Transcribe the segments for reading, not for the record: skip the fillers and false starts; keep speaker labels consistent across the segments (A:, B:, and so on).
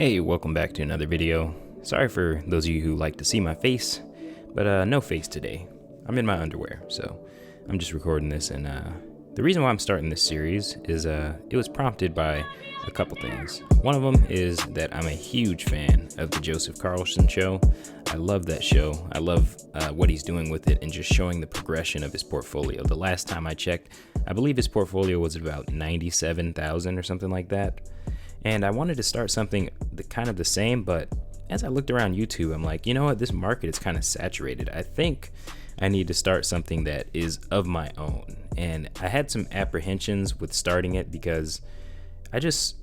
A: Hey, welcome back to another video. Sorry for those of you who like to see my face, but no face today. I'm in my underwear, so I'm just recording this, and the reason why I'm starting this series is it was prompted by a couple things. One of them is that I'm a huge fan of the Joseph Carlson show. I love that show. I love what he's doing with it and just showing the progression of his portfolio. The last time I checked, I believe his portfolio was about 97,000 or something like that. And I wanted to start something kind of the same, but as I looked around YouTube, I'm like, you know what, this market is kind of saturated. I think I need to start something that is of my own. And I had some apprehensions with starting it because I just,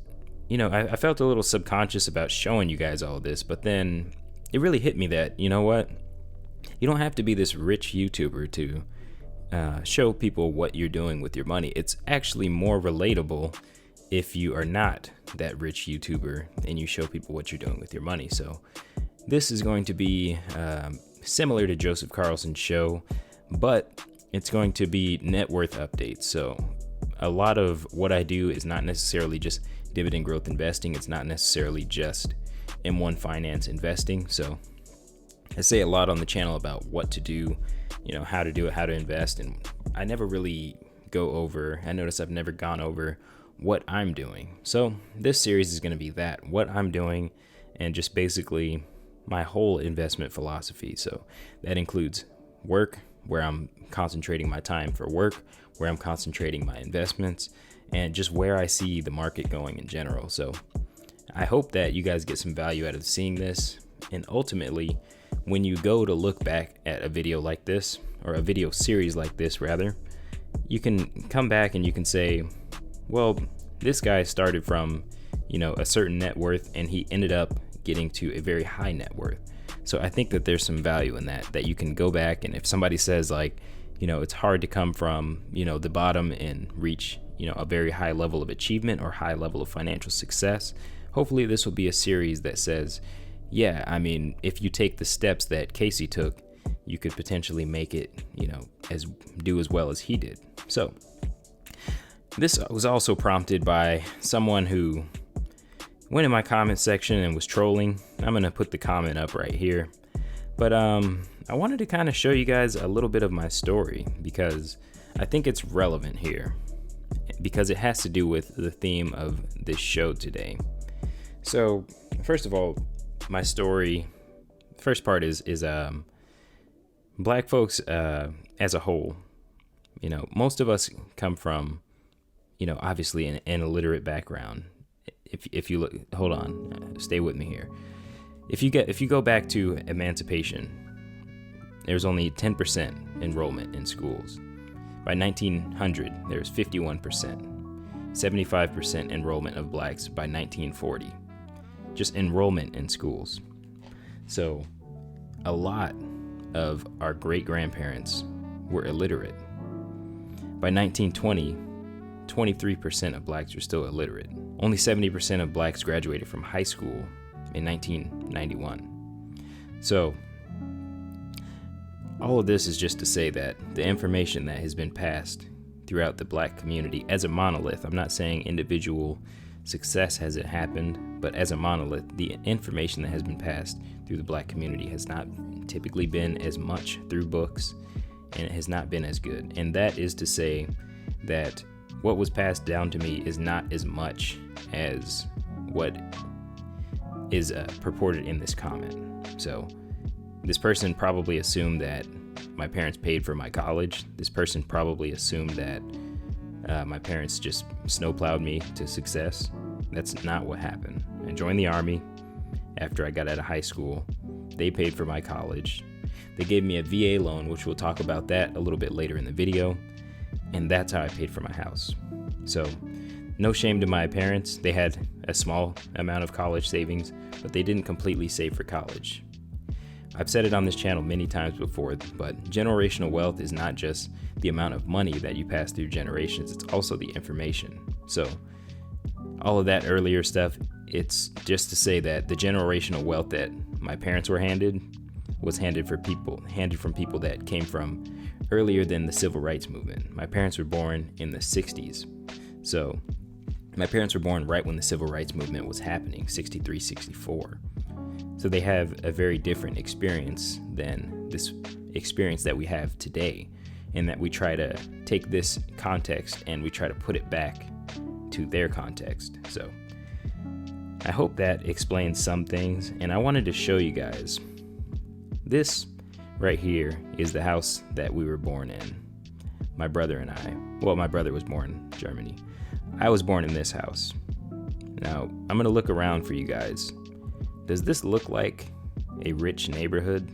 A: I felt a little subconscious about showing you guys all this, but then it really hit me that, you know what, you don't have to be this rich YouTuber to show people what you're doing with your money. It's actually more relatable if you are not that rich YouTuber and you show people what you're doing with your money. So this is going to be similar to Joseph Carlson's show, but it's going to be net worth updates. So a lot of what I do is not necessarily just dividend growth investing. It's not necessarily just M1 finance investing. So I say a lot on the channel about what to do, how to do it, how to invest. And I never really I notice I've never gone over what I'm doing. So this series is going to be that, what I'm doing, and just basically my whole investment philosophy. So that includes work, where I'm concentrating my time for work, where I'm concentrating my investments, and just where I see the market going in general. So I hope that you guys get some value out of seeing this. And ultimately, when you go to look back at a video like this, or a video series like this rather, you can come back and you can say, well, this guy started from, a certain net worth and he ended up getting to a very high net worth. So I think that there's some value in that you can go back, and if somebody says it's hard to come from, the bottom and reach, a very high level of achievement or high level of financial success, hopefully this will be a series that says, yeah, if you take the steps that Casey took, you could potentially make it, do as well as he did. So this was also prompted by someone who went in my comment section and was trolling. I'm going to put the comment up right here. But I wanted to kind of show you guys a little bit of my story because I think it's relevant here because it has to do with the theme of this show today. So first of all, my story, first part is Black folks as a whole. Most of us come from, obviously an illiterate background. If you look, hold on, stay with me here. If you go back to emancipation, there's only 10% enrollment in schools. By 1900, there's 51%, 75% enrollment of blacks by 1940. Just enrollment in schools. So a lot of our great-grandparents were illiterate. By 1920, 23% of blacks were still illiterate. Only 70% of blacks graduated from high school in 1991. So all of this is just to say that the information that has been passed throughout the black community as a monolith, I'm not saying individual success hasn't happened, but as a monolith, the information that has been passed through the black community has not typically been as much through books, and it has not been as good. And that is to say that what was passed down to me is not as much as what is purported in this comment. So this person probably assumed that my parents paid for my college. This person probably assumed that my parents just snowplowed me to success. That's not what happened. I joined the Army after I got out of high school. They paid for my college. They gave me a VA loan, which we'll talk about that a little bit later in the video. And that's how I paid for my house. So no shame to my parents. They had a small amount of college savings, but they didn't completely save for college. I've said it on this channel many times before, but generational wealth is not just the amount of money that you pass through generations, it's also the information. So all of that earlier stuff, it's just to say that the generational wealth that my parents were handed was handed from people that came from earlier than the civil rights movement. My parents were born in the 60s. So My parents were born right when the civil rights movement was happening, 63, 64. So they have a very different experience than this experience that we have today, in that we try to take this context and we try to put it back to their context. So I hope that explains some things, and I wanted to show you guys. This right here is the house that we were born in. My brother and I. Well, my brother was born in Germany. I was born in this house. Now, I'm going to look around for you guys. Does this look like a rich neighborhood?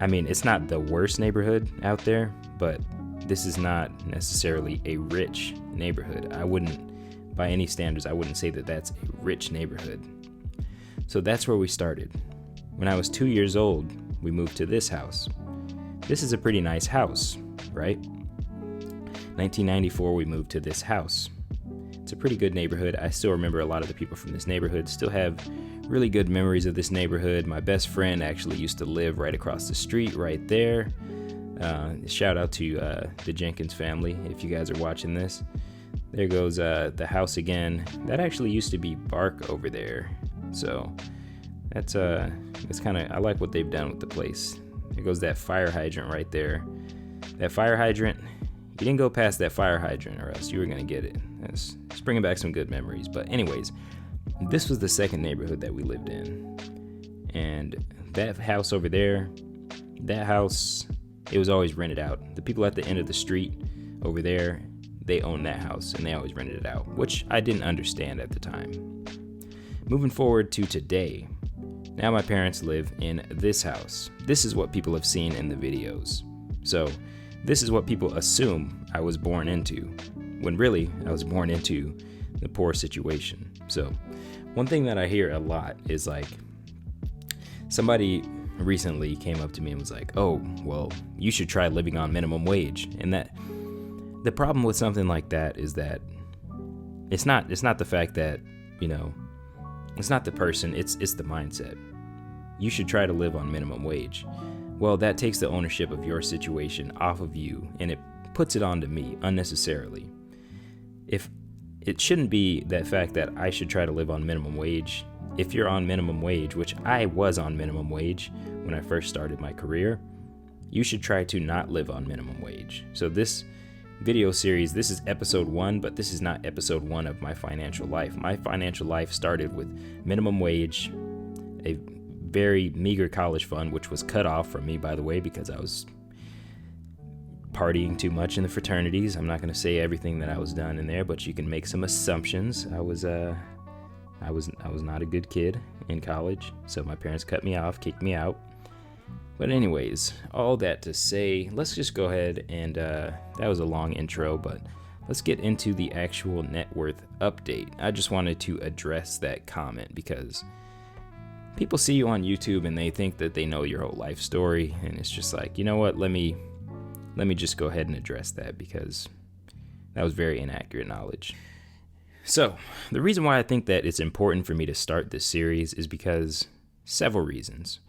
A: I mean, it's not the worst neighborhood out there, but this is not necessarily a rich neighborhood. I wouldn't, by any standards, I wouldn't say that that's a rich neighborhood. So that's where we started. When I was 2 years old, we moved to this house. This is a pretty nice house, right? 1994, we moved to this house. It's a pretty good neighborhood. I still remember a lot of the people from this neighborhood, still have really good memories of this neighborhood. My best friend actually used to live right across the street right there. Shout out to the Jenkins family if you guys are watching this. There goes the house again. That actually used to be bark over there. So it's kind of, I like what they've done with the place. There goes that fire hydrant right there. That fire hydrant, you didn't go past that fire hydrant or else you were going to get it. It's bringing back some good memories. But anyways, this was the second neighborhood that we lived in. And that house over there, that house, it was always rented out. The people at the end of the street over there, they owned that house and they always rented it out, which I didn't understand at the time. Moving forward to today, now my parents live in this house. This is what people have seen in the videos. So this is what people assume I was born into, when really I was born into the poor situation. So one thing that I hear a lot is like, somebody recently came up to me and was like, oh, well, you should try living on minimum wage. And that the problem with something like that is that it's not the fact that, you know, it's not the person, it's the mindset. You should try to live on minimum wage. Well, that takes the ownership of your situation off of you, and it puts it onto me unnecessarily. If it shouldn't be that fact that I should try to live on minimum wage. If you're on minimum wage, which I was on minimum wage when I first started my career, you should try to not live on minimum wage. So this video series, this is episode 1, but this is not episode 1 of my financial life. My financial life started with minimum wage, a very meager college fund, which was cut off from me, by the way, because I was partying too much in the fraternities. I'm not going to say everything that I was done in there, but you can make some assumptions. I was not a good kid in college, so my parents cut me off, kicked me out. But anyways, all that to say, let's just go ahead and that was a long intro, but let's get into the actual net worth update. I just wanted to address that comment because people see you on YouTube and they think that they know your whole life story, and it's just like, you know what, let me just go ahead and address that because that was very inaccurate knowledge. So, the reason why I think that it's important for me to start this series is because several reasons.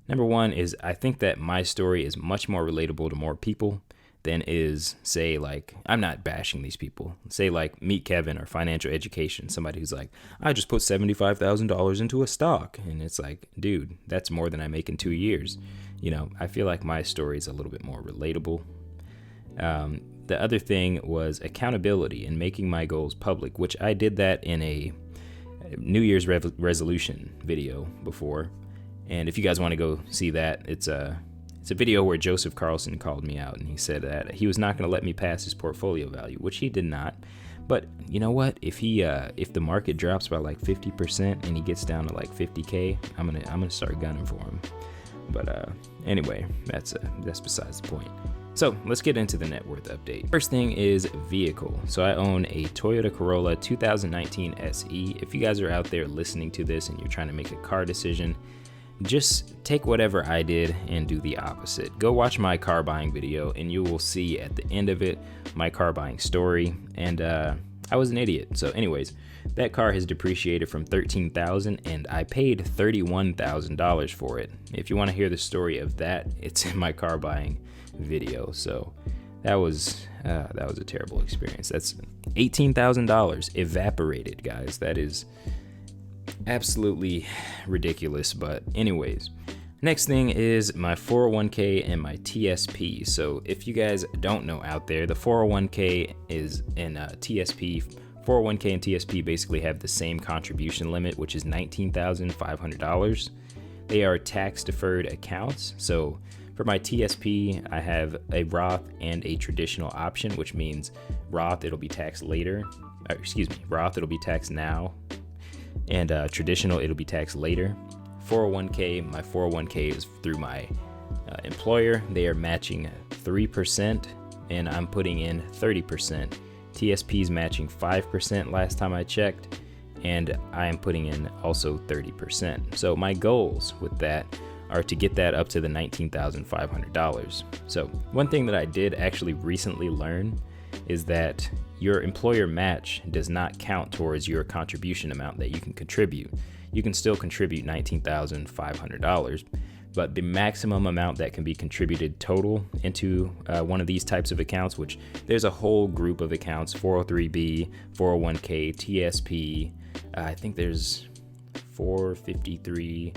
A: Number one is I think that my story is much more relatable to more people than is, say, like, I'm not bashing these people. Say, like, Meet Kevin or Financial Education, somebody who's like, I just put $75,000 into a stock. And it's like, dude, that's more than I make in 2 years. You know, I feel like my story is a little bit more relatable. The other thing was accountability and making my goals public, which I did that in a New Year's resolution video before. And if you guys want to go see that, it's a video where Joseph Carlson called me out and he said that he was not going to let me pass his portfolio value, which he did not. But you know what? If the market drops by like 50% and he gets down to like 50K, I'm gonna start gunning for him. But anyway, that's besides the point. So let's get into the net worth update. First thing is vehicle. So I own a Toyota Corolla 2019 SE. If you guys are out there listening to this and you're trying to make a car decision, just take whatever I did and do the opposite. Go watch my car buying video and you will see at the end of it my car buying story. And I was an idiot. So anyways, that car has depreciated from $13,000 and I paid $31,000 for it. If you want to hear the story of that, it's in my car buying video. So That was a terrible experience. That's $18,000 evaporated, guys. That is absolutely ridiculous. But anyways, next thing is my 401k and my TSP. So if you guys don't know out there, the 401k is in TSP. 401k and TSP basically have the same contribution limit, which is $19,500. They are tax deferred accounts. So for my TSP, I have a Roth and a traditional option, which means Roth, it'll be taxed later. Roth, it'll be taxed now. And traditional, it'll be taxed later. 401k, my 401k is through my employer. They are matching 3%, and I'm putting in 30%. TSP is matching 5% last time I checked, and I am putting in also 30%. So my goals with that are to get that up to the $19,500. So one thing that I did actually recently learn is that your employer match does not count towards your contribution amount that you can contribute. You can still contribute $19,500, but the maximum amount that can be contributed total into one of these types of accounts, which there's a whole group of accounts, 403b, 401k, TSP, I think there's 453.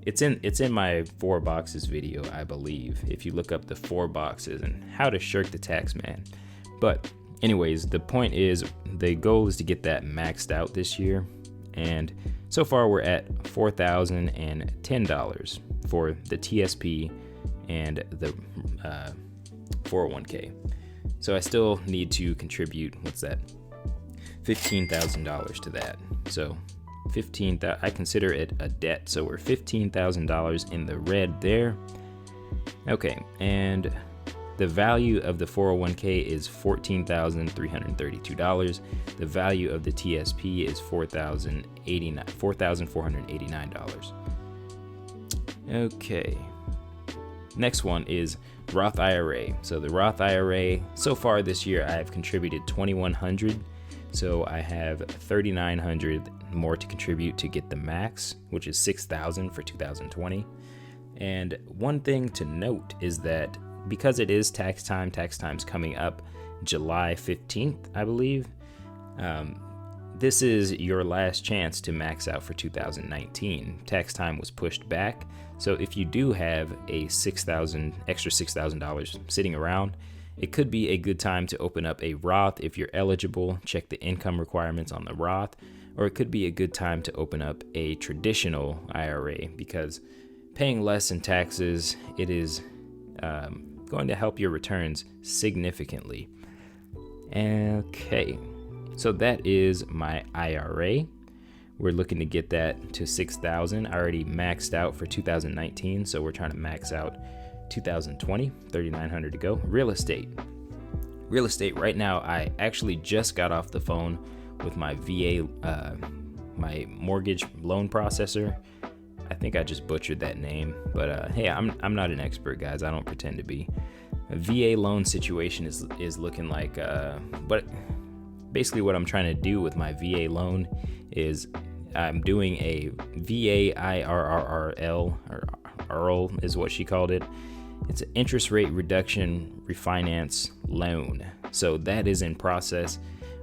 A: It's in my 4 boxes video, I believe, if you look up the 4 boxes and how to shirk the tax man. But anyways, the point is the goal is to get that maxed out this year. And so far we're at $4,010 for the TSP and the 401k. So I still need to contribute, $15,000 to that. So I consider it a debt, so we're $15,000 in the red there. Okay, and the value of the 401k is $14,332. The value of the TSP is $4,489. Okay, next one is Roth IRA. So the Roth IRA, so far this year I have contributed $2,100. So I have $3,900 more to contribute to get the max, which is $6,000 for 2020. And one thing to note is that because it is tax time's coming up July 15th, I believe. This is your last chance to max out for 2019. Tax time was pushed back. So if you do have a extra $6,000 sitting around, it could be a good time to open up a Roth if you're eligible, check the income requirements on the Roth, or it could be a good time to open up a traditional IRA because paying less in taxes, it is going to help your returns significantly. Okay, so that is my IRA. We're looking to get that to $6,000. I already maxed out for 2019, so we're trying to max out 2020, $3,900 to go. Real estate right now, I actually just got off the phone with my VA, my mortgage loan processor. I think I just butchered that name, but hey, I'm not an expert, guys. I don't pretend to be. A VA loan situation is looking like, but basically what I'm trying to do with my VA loan is I'm doing a VA IRRL, or IRL is what she called it. It's an interest rate reduction refinance loan. So that is in process.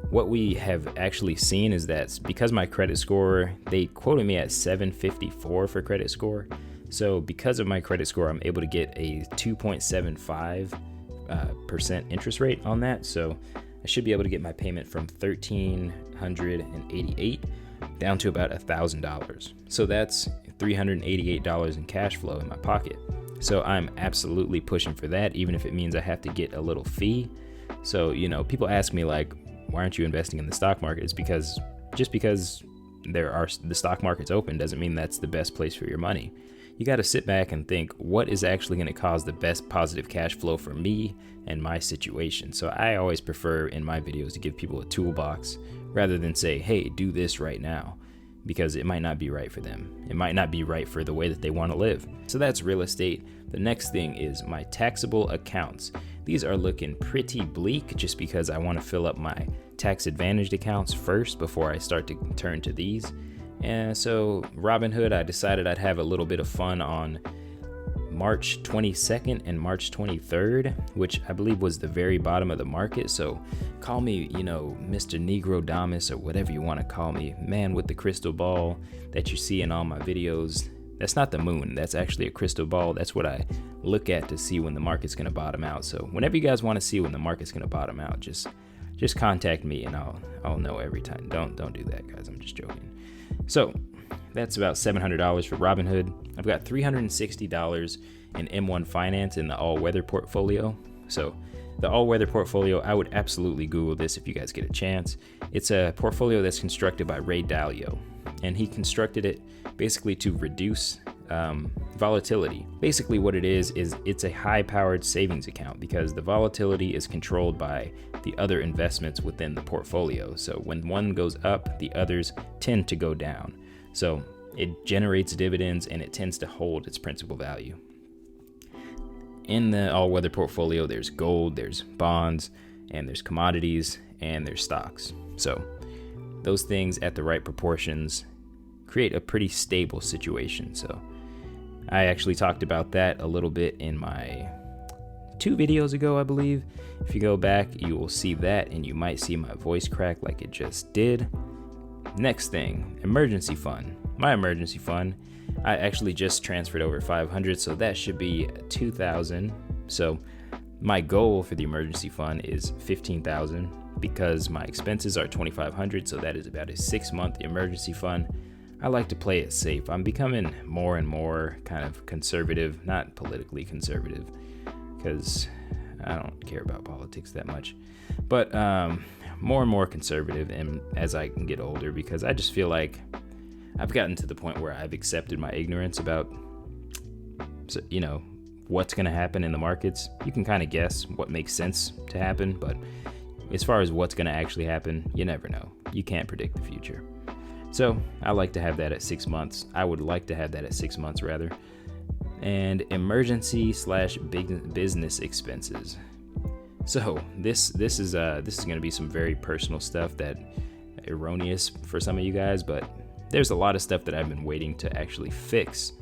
A: What we have actually seen is that because my credit score, they quoted me at 754 for credit score. So because of my credit score, I'm able to get a 2.75% interest rate on that. So I should be able to get my payment from $1,388 down to about $1,000. So that's $388 in cash flow in my pocket. So I'm absolutely pushing for that, even if it means I have to get a little fee. So, people ask me like, why aren't you investing in the stock market? It's because just because the stock market's open doesn't mean that's the best place for your money. You got to sit back and think, what is actually going to cause the best positive cash flow for me and my situation? So I always prefer in my videos to give people a toolbox rather than say, hey, do this right now, because it might not be right for them. It might not be right for the way that they want to live. So that's real estate. The next thing is my taxable accounts. These are looking pretty bleak just because I want to fill up my tax advantaged accounts first before I start to turn to these. And so Robinhood, I decided I'd have a little bit of fun on March 22nd and March 23rd, which I believe was the very bottom of the market. So call me, Mr. Negro Damas or whatever you want to call me, man with the crystal ball that you see in all my videos. That's not the moon. That's actually a crystal ball. That's what I look at to see when the market's going to bottom out. So whenever you guys want to see when the market's going to bottom out, just contact me and I'll know every time. Don't do that, guys. I'm just joking. So that's about $700 for Robinhood. I've got $360 in M1 Finance in the all-weather portfolio. So the all-weather portfolio, I would absolutely Google this if you guys get a chance. It's a portfolio that's constructed by Ray Dalio, and he constructed it basically to reduce volatility. Basically what it is it's a high-powered savings account because the volatility is controlled by the other investments within the portfolio. So when one goes up, the others tend to go down. So it generates dividends and it tends to hold its principal value. In the all-weather portfolio, there's gold, there's bonds, and there's commodities, and there's stocks. So those things at the right proportions create a pretty stable situation. So I actually talked about that a little bit in my 2 videos ago, I believe. If you go back, you will see that, and you might see my voice crack like it just did. Next thing, emergency fund. My emergency fund, I actually just transferred over 500, so that should be 2,000. So my goal for the emergency fund is 15,000 because my expenses are 2,500, so that is about a 6-month emergency fund. I like to play it safe. I'm becoming more and more kind of conservative, not politically conservative, because I don't care about politics that much, but more and more conservative and as I can get older, because I just feel like I've gotten to the point where I've accepted my ignorance about, what's going to happen in the markets. You can kind of guess what makes sense to happen, but as far as what's going to actually happen, you never know. You can't predict the future. So I like to have that at 6 months. I would like to have that at 6 months rather. And emergency/business expenses. So this is going to be some very personal stuff that erroneous for some of you guys, but there's a lot of stuff that I've been waiting to actually fix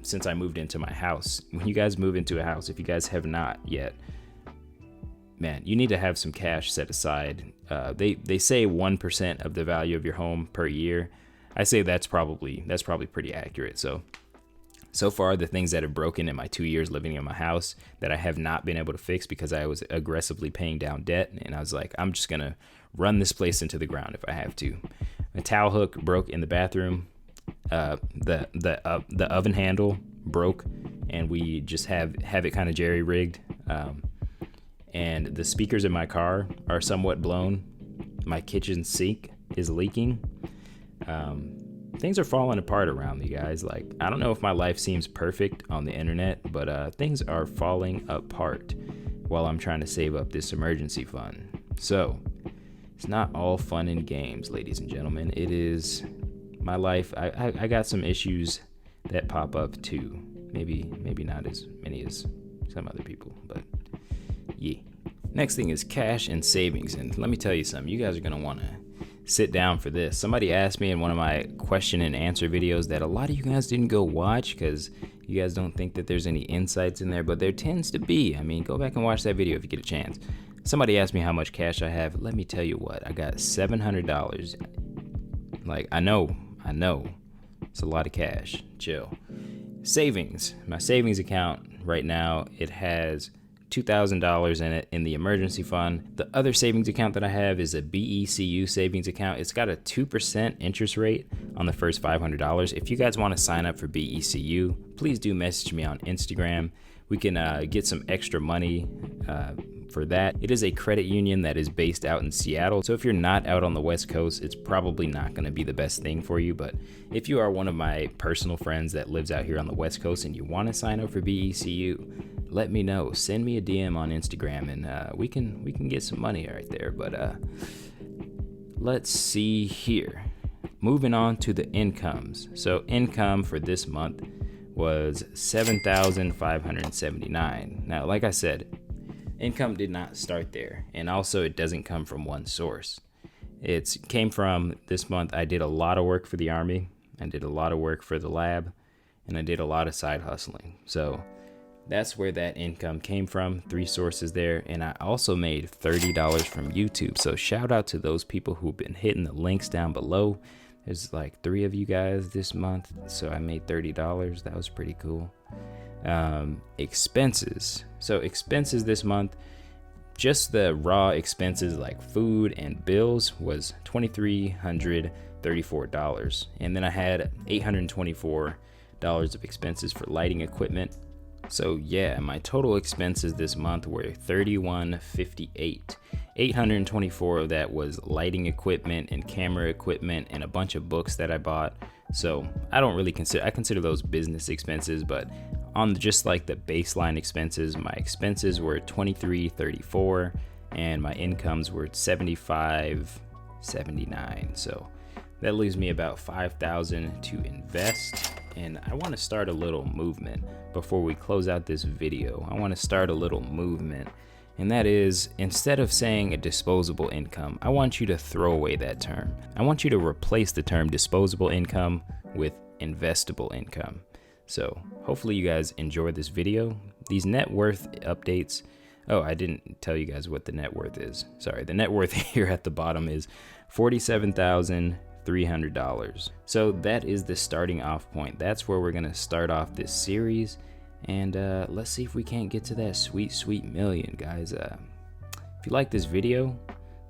A: since I moved into my house. When you guys move into a house, if you guys have not yet, man, you need to have some cash set aside. They say 1% of the value of your home per year. I say that's probably pretty accurate. So far, the things that have broken in my 2 years living in my house that I have not been able to fix because I was aggressively paying down debt, and I was like, I'm just gonna run this place into the ground if I have to. A towel hook broke in the bathroom. The oven handle broke, and we just have it kind of jerry rigged. And the speakers in my car are somewhat blown. My kitchen sink is leaking. Things are falling apart around me, guys. Like, I don't know if my life seems perfect on the internet, but things are falling apart while I'm trying to save up this emergency fund. So it's not all fun and games, ladies and gentlemen. It is my life. I got some issues that pop up too. Maybe not as many as some other people, but yeah. Next thing is cash and savings. And let me tell you something. You guys are going to want to sit down for this. Somebody asked me in one of my question and answer videos that a lot of you guys didn't go watch because you guys don't think that there's any insights in there, but there tends to be. I mean, go back and watch that video if you get a chance. Somebody asked me how much cash I have. Let me tell you what, I got $700. Like, I know, it's a lot of cash. Chill. Savings. My savings account right now, it has $2,000 in it in the emergency fund. The other savings account that I have is a BECU savings account. It's got a 2% interest rate on the first $500. If you guys want to sign up for BECU, please do message me on Instagram. We can get some extra money for that. It is a credit union that is based out in Seattle. So if you're not out on the West Coast, it's probably not going to be the best thing for you. But if you are one of my personal friends that lives out here on the West Coast and you want to sign up for BECU, let me know. Send me a DM on Instagram and we can get some money right there. But let's see here. Moving on to the incomes. So income for this month was $7,579. Now, like I said, income did not start there, and also it doesn't come from one source. It came from this month. I did a lot of work for the Army. I did a lot of work for the lab, and I did a lot of side hustling. So that's where that income came from, 3 sources there. And I also made $30 from YouTube. So shout out to those people who've been hitting the links down below. There's like 3 of you guys this month. So I made $30. That was pretty cool. Expenses. So expenses this month, just the raw expenses like food and bills was $2,334. And then I had $824 of expenses for lighting equipment. So yeah, my total expenses this month were $3,158. $824 of that was lighting equipment and camera equipment and a bunch of books that I bought. So I consider those business expenses, but on just like the baseline expenses, my expenses were $2,334 and my incomes were $7,579. So that leaves me about $5,000 to invest. And I want to start a little movement before we close out this video. I want to start a little movement, and that is, instead of saying a disposable income, I want you to throw away that term. I want you to replace the term disposable income with investable income. So hopefully you guys enjoyed this video. These net worth updates. Oh, I didn't tell you guys what the net worth is. Sorry, the net worth here at the bottom is $47,300. So that is the starting off point. That's where we're gonna start off this series, and let's see if we can't get to that sweet million, guys. If you like this video,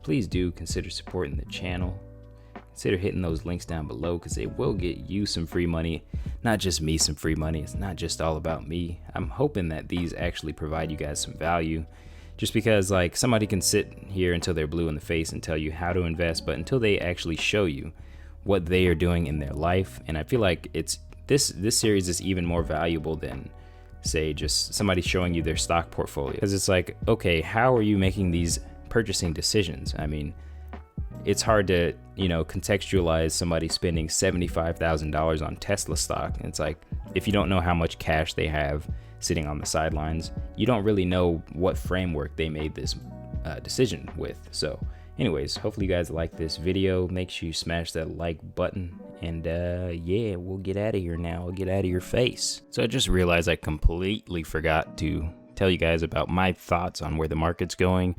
A: please do consider supporting the channel. Consider hitting those links down below, because they will get you some free money, not just me some free money. It's not just all about me. I'm hoping that these actually provide you guys some value. Just because like somebody can sit here until they're blue in the face and tell you how to invest, but until they actually show you what they are doing in their life. And I feel like this series is even more valuable than, say, just somebody showing you their stock portfolio. Because it's like, okay, how are you making these purchasing decisions? I mean, it's hard to, contextualize somebody spending $75,000 on Tesla stock. It's like, if you don't know how much cash they have sitting on the sidelines, you don't really know what framework they made this decision with. So anyways, hopefully you guys like this video. Make sure you smash that like button, and yeah, we'll get out of here now. We'll get out of your face. So I just realized I completely forgot to tell you guys about my thoughts on where the market's going,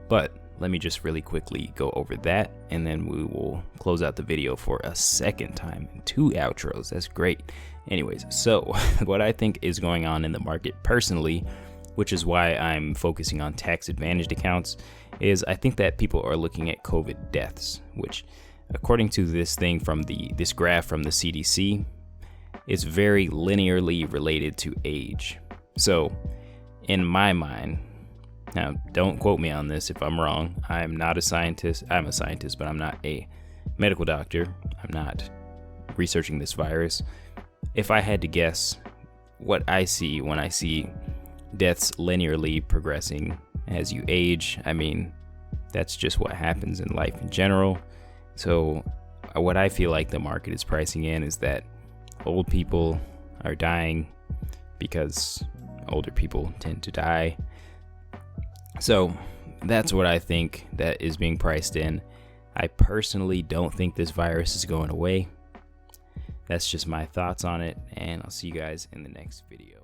A: but let me just really quickly go over that, and then we will close out the video for a second time. 2 outros, that's great. Anyways, so what I think is going on in the market personally, which is why I'm focusing on tax advantaged accounts, is I think that people are looking at COVID deaths, which according to this graph from the CDC, is very linearly related to age. So in my mind, now don't quote me on this if I'm wrong. I'm not a scientist. I'm a scientist, but I'm not a medical doctor. I'm not researching this virus. If I had to guess, what I see when I see deaths linearly progressing as you age, I mean, that's just what happens in life in general. So what I feel like the market is pricing in is that old people are dying because older people tend to die. So that's what I think that is being priced in. I personally don't think this virus is going away. That's just my thoughts on it, and I'll see you guys in the next video.